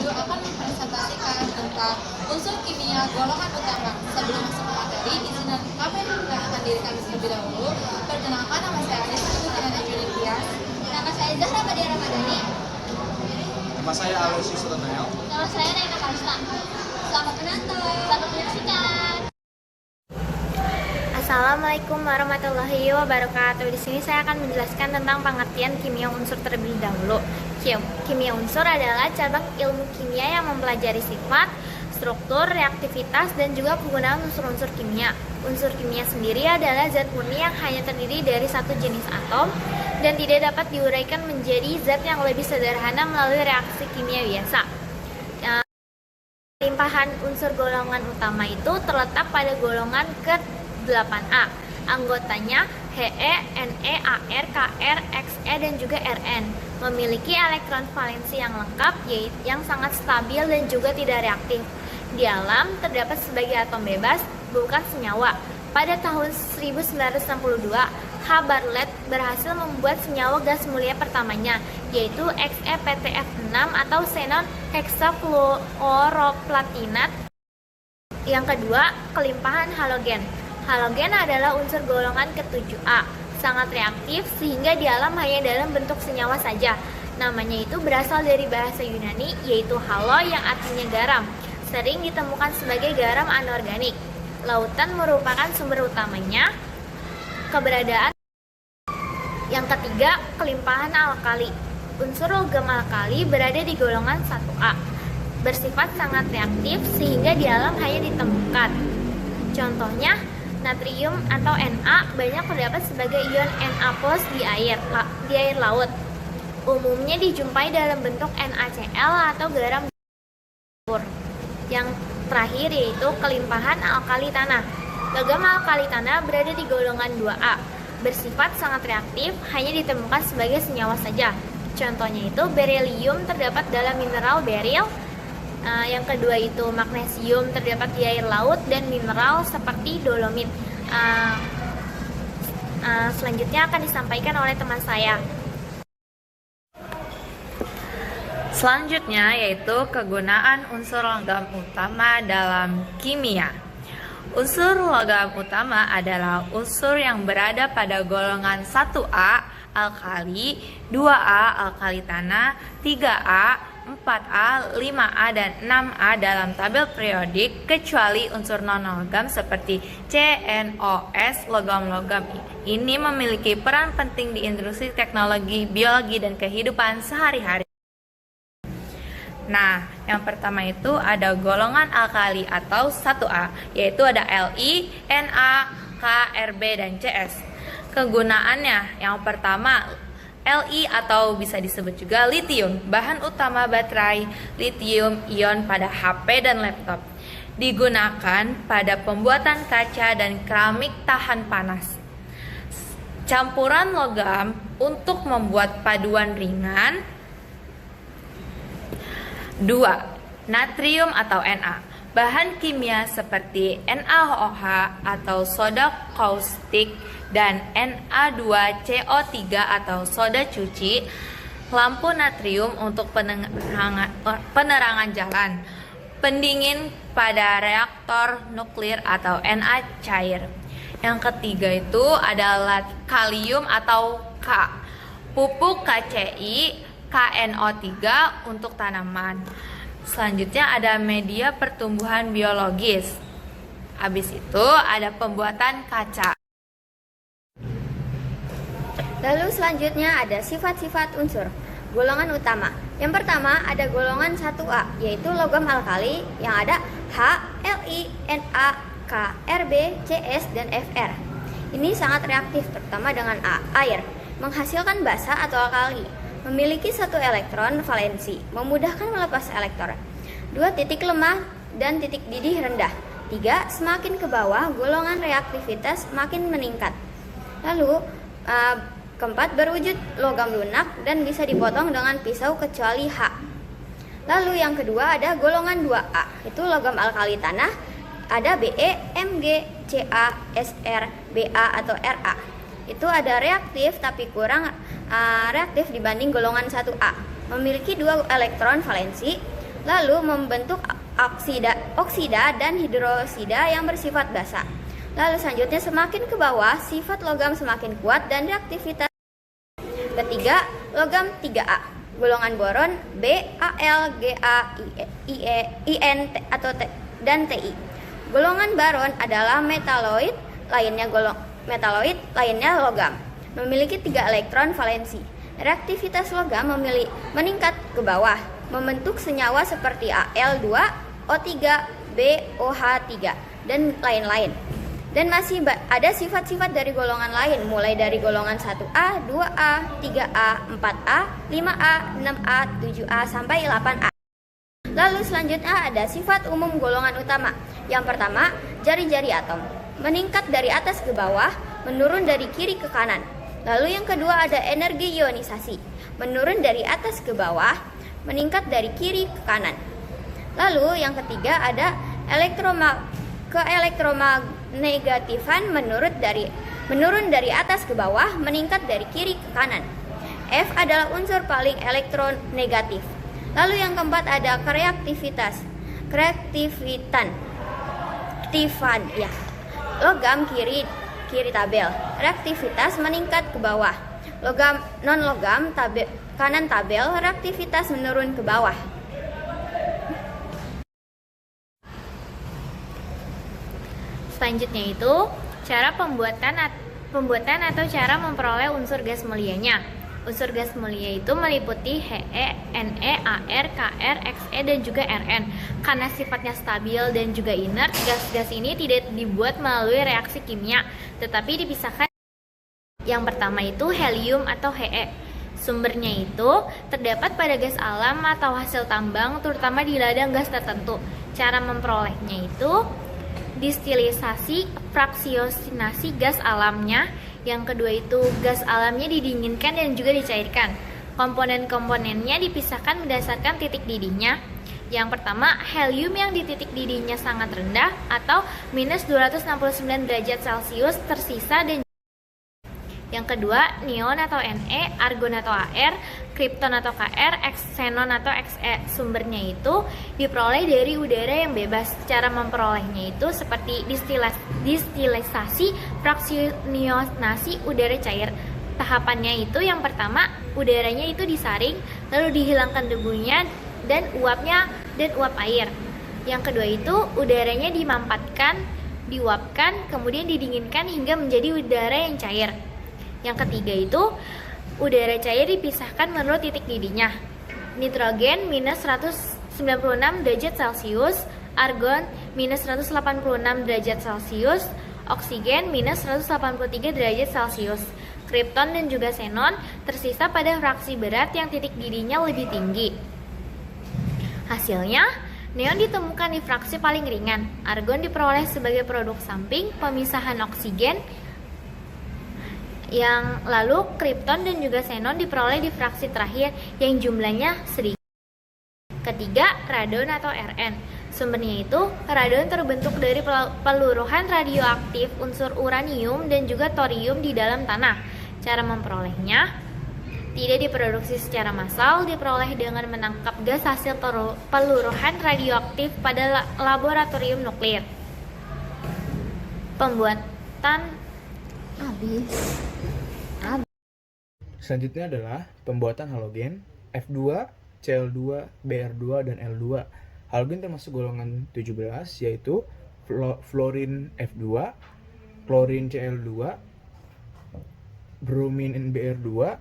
video akan mempresentasikan tentang unsur kimia golongan utama. Sebelum masuk ke materi, izinkan kami memperkenalkan diri kami terlebih dahulu. Perkenalkan, nama saya Anis Putri Tias. Nama saya Zahra Madia Ramadhani. Nama saya Aloysius Sutanayal. Nama saya Naina Karsla. Selamat menonton. Selamat menyaksikan. Assalamualaikum warahmatullahi wabarakatuh. Di sini saya akan menjelaskan tentang pengertian kimia unsur terlebih dahulu. Kimia unsur adalah cabang ilmu kimia yang mempelajari sifat, struktur, reaktivitas, dan juga penggunaan unsur-unsur kimia. Unsur kimia sendiri adalah zat murni yang hanya terdiri dari satu jenis atom dan tidak dapat diuraikan menjadi zat yang lebih sederhana melalui reaksi kimia biasa. Limpahan unsur golongan utama itu terletak pada golongan ke-8A. Anggotanya He, Ne, Ar, Kr, Xe, dan juga Rn. Memiliki elektron valensi yang lengkap, yaitu yang sangat stabil dan juga tidak reaktif. Di alam terdapat sebagai atom bebas, bukan senyawa. Pada tahun 1962, H. Bartlett berhasil membuat senyawa gas mulia pertamanya, yaitu XePtF6 atau xenon hexafluoroplatinat. Yang kedua, kelimpahan halogen. Halogen adalah unsur golongan ke-7A, sangat reaktif sehingga di alam hanya dalam bentuk senyawa saja. Namanya itu berasal dari bahasa Yunani, yaitu halo yang artinya garam. Sering ditemukan sebagai garam anorganik. Lautan merupakan sumber utamanya. Keberadaan. Yang ketiga, kelimpahan alkali. Unsur logam alkali berada di golongan 1A. Bersifat sangat reaktif sehingga di alam hanya ditemukan. Contohnya, natrium atau Na banyak terdapat sebagai ion Na+ di air laut. Umumnya dijumpai dalam bentuk NaCl atau garam dapur. Yang terakhir yaitu kelimpahan alkali tanah. Logam alkali tanah berada di golongan 2A. Bersifat sangat reaktif, hanya ditemukan sebagai senyawa saja. Contohnya itu berelium terdapat dalam mineral beril. Yang kedua itu magnesium terdapat di air laut dan mineral seperti dolomit. Selanjutnya akan disampaikan oleh teman saya. Selanjutnya yaitu kegunaan unsur logam utama dalam kimia. Unsur logam utama adalah unsur yang berada pada golongan 1A alkali, 2A alkali tanah, 3A, 4A, 5A, dan 6A dalam tabel periodik kecuali unsur non-logam seperti CNOS. Logam-logam ini memiliki peran penting di industri teknologi, biologi, dan kehidupan sehari-hari. Nah, yang pertama itu ada golongan alkali atau 1A, yaitu ada Li, Na, K, Rb, dan Cs. Kegunaannya, yang pertama, Li atau bisa disebut juga litium, bahan utama baterai litium ion pada HP dan laptop. Digunakan pada pembuatan kaca dan keramik tahan panas. Campuran logam untuk membuat paduan ringan. 2. Natrium atau Na. Bahan kimia seperti NaOH atau soda kaustik dan Na2CO3 atau soda cuci, lampu natrium untuk penerangan jalan, pendingin pada reaktor nuklir atau Na cair. Yang ketiga itu adalah kalium atau K, pupuk KCI, KNO3 untuk tanaman. Selanjutnya ada media pertumbuhan biologis. Habis itu ada pembuatan kaca. Lalu selanjutnya ada sifat-sifat unsur golongan utama. Yang pertama ada golongan 1A, yaitu logam alkali yang ada H, Li, Na, K, Rb, Cs, dan Fr. Ini sangat reaktif terutama dengan air, menghasilkan basa atau alkali. Memiliki satu elektron valensi, memudahkan melepas elektron. 2. Titik lemah dan titik didih rendah. 3. Semakin ke bawah, golongan reaktivitas makin meningkat. Lalu, keempat, berwujud logam lunak dan bisa dipotong dengan pisau kecuali H. Lalu yang kedua ada golongan 2A, itu logam alkali tanah. Ada Be, Mg, Ca, Sr, Ba, atau Ra. Itu ada reaktif tapi kurang reaktif dibanding golongan 1A. Memiliki 2 elektron valensi. lalu membentuk oksida dan hidrosida yang bersifat basa. Lalu selanjutnya semakin ke bawah, sifat logam semakin kuat dan reaktivitas. Ketiga, logam 3A. Golongan boron B, Al, Ga, In atau dan Ti. Golongan baron adalah metaloid, lainnya logam. Memiliki 3 elektron valensi. Reaktivitas logam meningkat ke bawah, membentuk senyawa seperti Al2, O3, BOH3, dan lain-lain. Dan masih ada sifat-sifat dari golongan lain, mulai dari golongan 1A, 2A, 3A, 4A, 5A, 6A, 7A, sampai 8A. Lalu selanjutnya ada sifat umum golongan utama. Yang pertama, jari-jari atom. Meningkat dari atas ke bawah, menurun dari kiri ke kanan. Lalu yang kedua ada energi ionisasi. Menurun dari atas ke bawah, meningkat dari kiri ke kanan. Lalu yang ketiga ada elektronegatifan, menurun dari atas ke bawah, meningkat dari kiri ke kanan. F adalah unsur paling elektronegatif. Lalu yang keempat ada kereaktifan ya. Logam kiri tabel, reaktivitas meningkat ke bawah. Logam non-logam kanan tabel, reaktivitas menurun ke bawah. Selanjutnya itu cara pembuatan atau cara memperoleh unsur gas mulianya. Unsur gas mulia itu meliputi He, Ne, Ar, Kr, Xe, dan juga Rn. Karena sifatnya stabil dan juga inert, gas-gas ini tidak dibuat melalui reaksi kimia, tetapi dipisahkan. Yang pertama itu helium atau He. Sumbernya itu terdapat pada gas alam atau hasil tambang, terutama di ladang gas tertentu. Cara memperolehnya itu distilisasi, fraksiosinasi gas alamnya. Yang kedua itu gas alamnya didinginkan dan juga dicairkan. Komponen-komponennya dipisahkan berdasarkan titik didihnya. Yang pertama, helium yang di titik didihnya sangat rendah atau minus 269 derajat Celcius tersisa, dan yang kedua, neon atau Ne, argon atau Ar, krypton atau Kr, xenon atau Xe. Sumbernya itu diperoleh dari udara yang bebas. Cara memperolehnya itu seperti distilisasi, fraksionasi udara cair. Tahapannya itu yang pertama, udaranya itu disaring, lalu dihilangkan debunya dan uap air. Yang kedua itu udaranya diuapkan, kemudian didinginkan hingga menjadi udara yang cair. Yang ketiga itu udara cair dipisahkan menurut titik didihnya. Nitrogen minus 196 derajat Celcius, argon minus 186 derajat Celcius, oksigen minus 183 derajat Celcius. Krypton dan juga xenon tersisa pada fraksi berat yang titik didihnya lebih tinggi. Hasilnya, neon ditemukan di fraksi paling ringan, argon diperoleh sebagai produk samping pemisahan oksigen, yang lalu krypton dan juga xenon diperoleh di fraksi terakhir yang jumlahnya sedikit. Ketiga, radon atau Rn. Sumbernya itu radon terbentuk dari peluruhan radioaktif unsur uranium dan juga thorium di dalam tanah. Cara memperolehnya tidak diproduksi secara massal, diperoleh dengan menangkap gas hasil peluruhan radioaktif pada laboratorium nuklir. Pembuatan Selanjutnya adalah pembuatan halogen F2, Cl2, Br2, dan L2. Halogen termasuk golongan 17, yaitu fluorin F2, klorin Cl2, bromin Br2,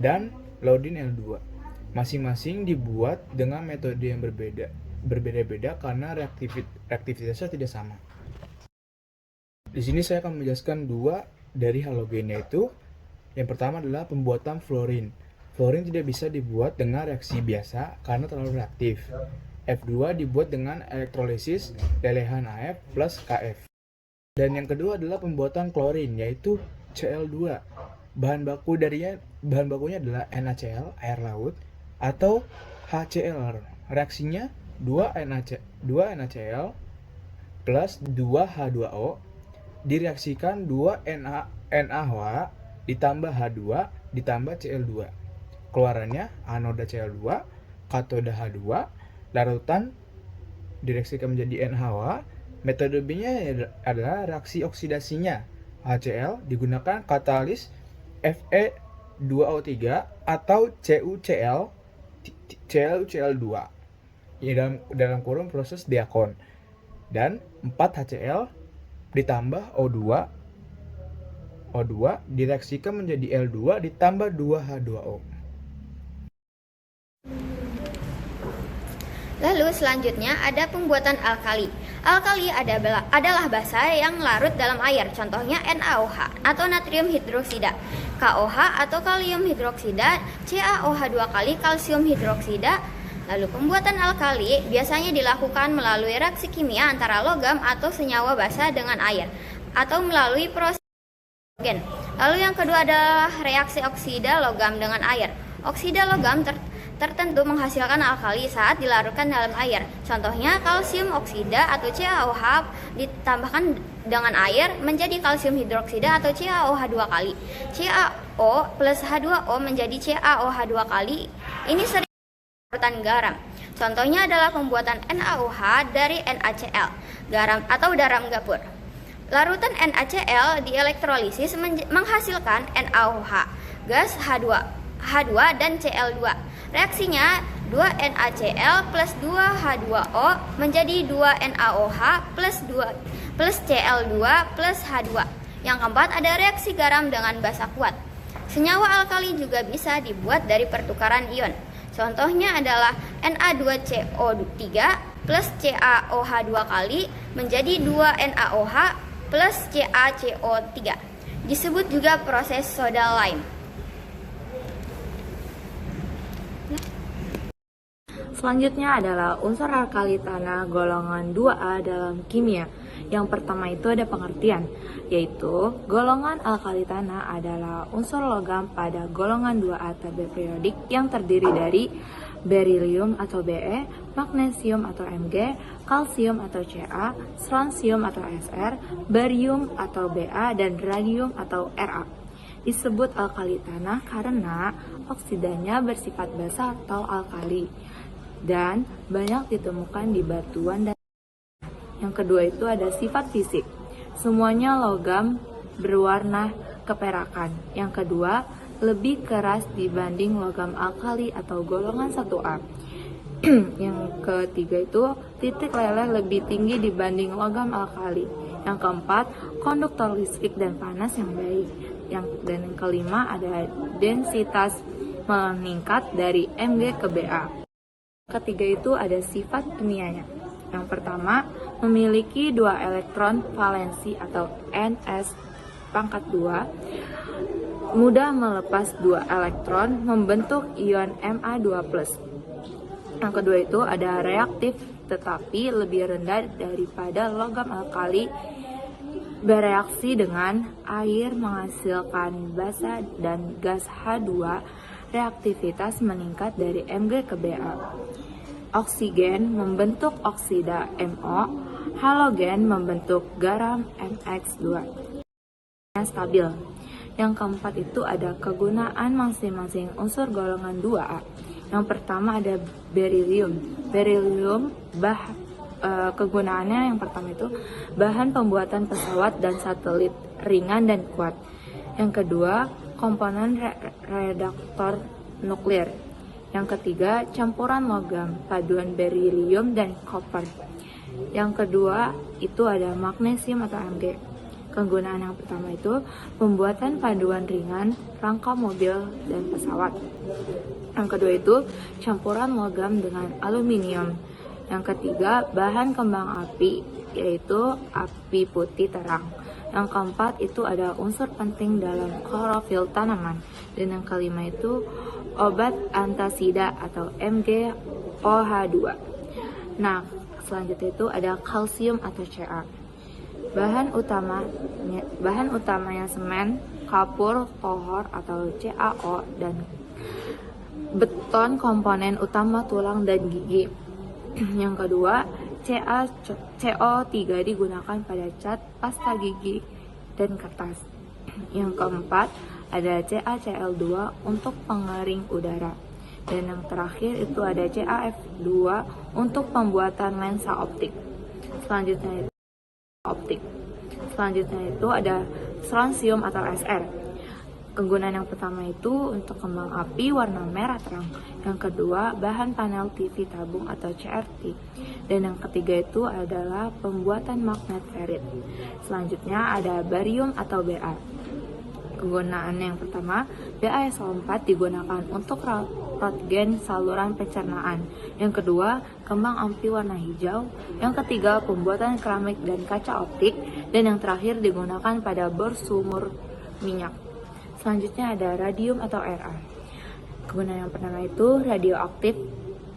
dan iodin L2. Masing-masing dibuat dengan metode yang berbeda-beda karena reaktivitasnya tidak sama. Di sini saya akan menjelaskan dua dari halogen, yaitu yang pertama adalah pembuatan fluorin. Fluorin tidak bisa dibuat dengan reaksi biasa karena terlalu reaktif. F2 dibuat dengan elektrolisis lelehan AF plus KF. Dan yang kedua adalah pembuatan klorin, yaitu Cl2. Bahan bakunya adalah NaCl, air laut, atau HCl. Reaksinya 2 NaCl plus 2 H2O direaksikan 2 NaOH ditambah H2 ditambah Cl2. Keluarannya anoda Cl2, katoda H2, Larutan direaksikan menjadi NaOH. Metode B-nya adalah reaksi oksidasinya. HCl digunakan katalis Fe2O3 atau CuCl2 dalam kurung proses diakon. Dan 4HCl ditambah O2 direaksikan menjadi L2 ditambah 2H2O. Lalu selanjutnya ada pembuatan alkali. Alkali adalah basa yang larut dalam air, contohnya NaOH atau natrium hidroksida, KOH atau kalium hidroksida, CaOH 2 kali kalsium hidroksida. Lalu pembuatan alkali biasanya dilakukan melalui reaksi kimia antara logam atau senyawa basa dengan air atau melalui proses halogen. Lalu yang kedua adalah reaksi oksida logam dengan air. Oksida logam tertentu menghasilkan alkali saat dilarutkan dalam air. Contohnya kalsium oksida atau CaOH ditambahkan dengan air menjadi kalsium hidroksida atau CaOH 2 kali. CaO plus H2O menjadi CaOH 2 kali. Ini sering larutan garam. Contohnya adalah pembuatan NaOH dari NaCl, garam atau garam gapur. Larutan NaCl dielektrolisis menghasilkan NaOH, gas H2 dan Cl2. Reaksinya 2NaCl plus 2H2O menjadi 2NaOH plus Cl2 plus H2. Yang keempat ada reaksi garam dengan basa kuat. Senyawa alkali juga bisa dibuat dari pertukaran ion. Contohnya adalah Na2CO3 plus CaOH 2 kali menjadi 2NaOH plus CaCO3. Disebut juga proses soda lime. Selanjutnya adalah unsur alkali tanah golongan 2A dalam kimia. Yang pertama itu ada pengertian, yaitu golongan alkali tanah adalah unsur logam pada golongan 2A tabel periodik yang terdiri dari berilium atau Be, magnesium atau Mg, kalsium atau Ca, strontium atau Sr, barium atau Ba, dan radium atau Ra. Disebut alkali tanah karena oksidanya bersifat basa atau alkali dan banyak ditemukan di batuan dan yang kedua itu ada sifat fisik. Semuanya logam berwarna keperakan. Yang kedua, lebih keras dibanding logam alkali atau golongan 1A. Yang ketiga itu titik leleh lebih tinggi dibanding logam alkali. Yang keempat, konduktor listrik dan panas yang baik. Dan yang kelima ada densitas meningkat dari Mg ke Ba. Ketiga itu ada sifat kimianya. Yang pertama, memiliki 2 elektron valensi atau Ns pangkat 2, mudah melepas 2 elektron, membentuk ion Ma2+. Yang kedua itu ada reaktif tetapi lebih rendah daripada logam alkali, bereaksi dengan air menghasilkan basa dan gas H2, reaktivitas meningkat dari Mg ke Ba. Oksigen membentuk oksida MO, halogen membentuk garam MX2. Yang stabil. Yang keempat itu ada kegunaan masing-masing unsur golongan 2A. Yang pertama ada berilium. Berilium kegunaannya yang pertama itu bahan pembuatan pesawat dan satelit ringan dan kuat. Yang kedua, komponen reduktor nuklir. Yang ketiga, campuran logam, paduan berilium dan koper. Yang kedua, itu ada magnesium atau Mg. Kegunaan yang pertama itu pembuatan paduan ringan, rangka mobil dan pesawat. Yang kedua itu campuran logam dengan aluminium. Yang ketiga, bahan kembang api, yaitu api putih terang. Yang keempat itu ada unsur penting dalam klorofil tanaman. Dan yang kelima itu obat antasida atau MgOH2. Nah, selanjutnya itu ada kalsium atau Ca. Bahan utamanya semen, kapur, pohor atau CaO, dan beton komponen utama tulang dan gigi. Yang kedua, CO3 digunakan pada cat, pasta gigi, dan kertas. Yang keempat, ada CaCl2 untuk pengering udara. Dan yang terakhir itu ada CaF2 untuk pembuatan lensa optik. Selanjutnya itu ada strontium atau Sr. Kegunaan yang pertama itu untuk kembang api warna merah terang. Yang kedua, bahan panel TV tabung atau CRT. Dan yang ketiga itu adalah pembuatan magnet ferrit. Selanjutnya ada barium atau Ba. Kegunaan yang pertama, BaSO4 digunakan untuk röntgen saluran pencernaan. Yang kedua, kembang api warna hijau. Yang ketiga, pembuatan keramik dan kaca optik. Dan yang terakhir digunakan pada bor sumur minyak. Selanjutnya ada radium atau Ra. Kegunaan yang pertama itu radioaktif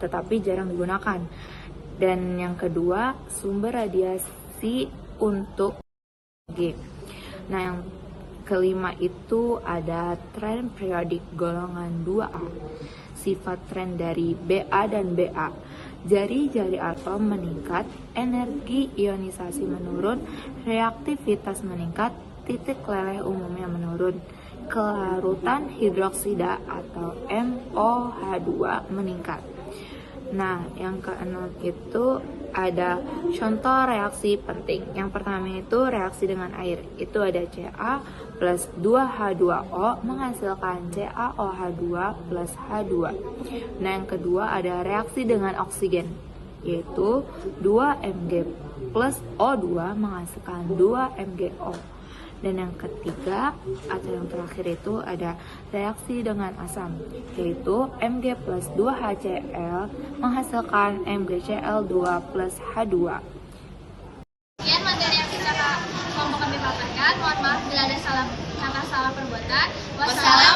tetapi jarang digunakan. Dan yang kedua, sumber radiasi untuk G. Nah, yang kelima itu ada tren periodik golongan 2A. Sifat tren dari Ba dan Ba. Jari-jari atom meningkat, energi ionisasi menurun, reaktivitas meningkat, titik leleh umumnya menurun. Kelarutan hidroksida atau MOH2 meningkat. Nah, yang keenam itu ada contoh reaksi penting. Yang pertama itu reaksi dengan air. Itu ada Ca plus 2H2O menghasilkan CaOH2 plus H2. Nah, yang kedua ada reaksi dengan oksigen, yaitu 2Mg plus O2 menghasilkan 2MgO. Dan yang ketiga atau yang terakhir itu ada reaksi dengan asam, yaitu Mg plus 2HCl menghasilkan MgCl2 plus H2. Sekian materi yang mau kami paparkan. Mohon maaf bila ada salah perbuatan. Wassalamualaikum.